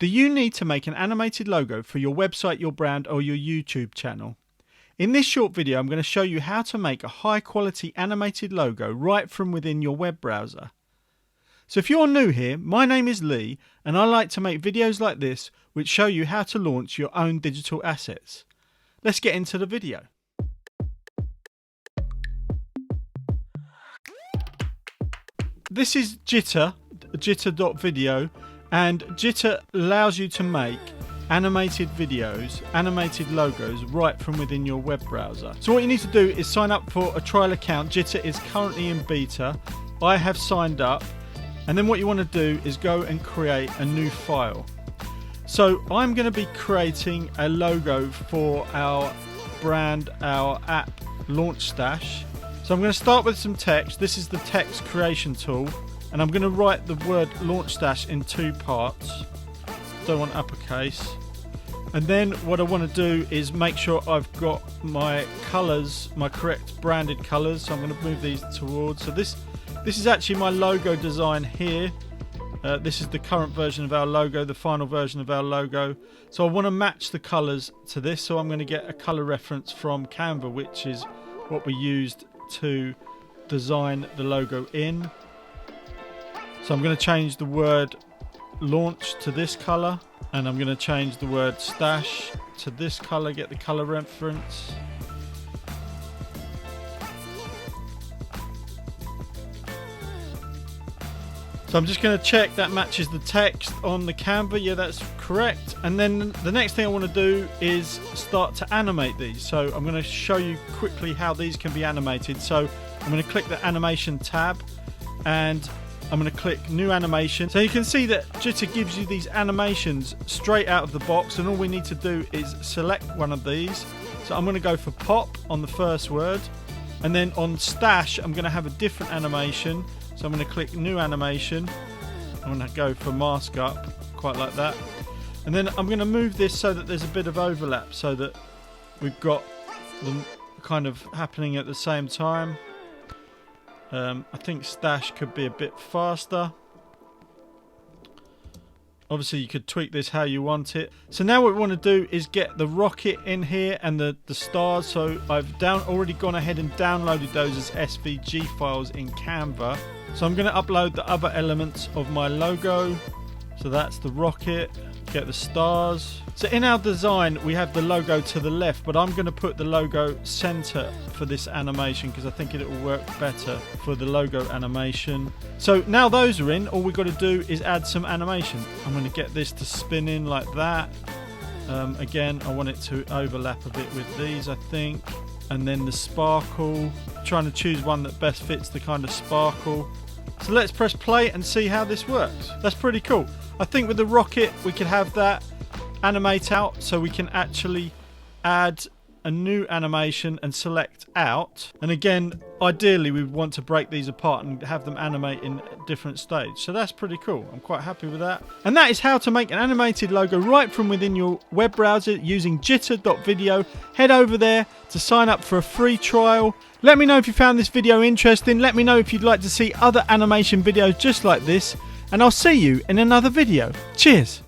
Do you need to make an animated logo for your website, your brand, or your YouTube channel? In this short video, I'm going to show you how to make a high quality animated logo right from within your web browser. So if you're new here, my name is Lee and I like to make videos like this which show you how to launch your own digital assets. Let's get into the video. This is Jitter, jitter.video, and Jitter allows you to make animated videos, animated logos right from within your web browser. So what you need to do is sign up for a trial account. Jitter is currently in beta. I have signed up, and then what you want to do is go and create a new file. So I'm going to be creating a logo for our brand, our app Launch Stash. So I'm going to start with some text. This is the text creation tool, and I'm going to write the word Launch Stash in 2 parts. Don't want uppercase. And then what I want to do is make sure I've got my colours, my correct branded colours. So I'm going to move these towards. So this is actually my logo design here. This is the current version of our logo, the final version of our logo. So I want to match the colours to this. So I'm going to get a colour reference from Canva, which is what we used to design the logo in. So I'm going to change the word launch to this colour, and I'm going to change the word stash to this colour, get the colour reference. So I'm just going to check that matches the text on the Canva. Yeah, that's correct. And then the next thing I want to do is start to animate these. So I'm going to show you quickly how these can be animated. So I'm going to click the animation tab and I'm going to click new animation. So you can see that Jitter gives you these animations straight out of the box, and all we need to do is select one of these. So I'm going to go for pop on the first word, and then on stash I'm going to have a different animation. So I'm going to click new animation. I'm going to go for mask up, quite like that. And then I'm going to move this so that there's a bit of overlap, so that we've got them kind of happening at the same time. I think stash could be a bit faster. Obviously you could tweak this how you want it. So now what we want to do is get the rocket in here and the stars. So I've already gone ahead and downloaded those as SVG files in Canva. So I'm going to upload the other elements of my logo. So that's the rocket, get the stars. So in our design we have the logo to the left, but I'm going to put the logo center for this animation because I think it will work better for the logo animation. So now those are in, all we've got to do is add some animation. I'm going to get this to spin in like that. Again, I want it to overlap a bit with these, I think. And then the sparkle, trying to choose one that best fits the kind of sparkle. So let's press play and see how this works. That's pretty cool. I think with the rocket we could have that animate out, so we can actually add a new animation and select out. And again, ideally we want to break these apart and have them animate in a different stage. So that's pretty cool. I'm quite happy with that. And that is how to make an animated logo right from within your web browser using jitter.video. Head over there to sign up for a free trial. Let me know if you found this video interesting. Let me know if you'd like to see other animation videos just like this. And I'll see you in another video. Cheers.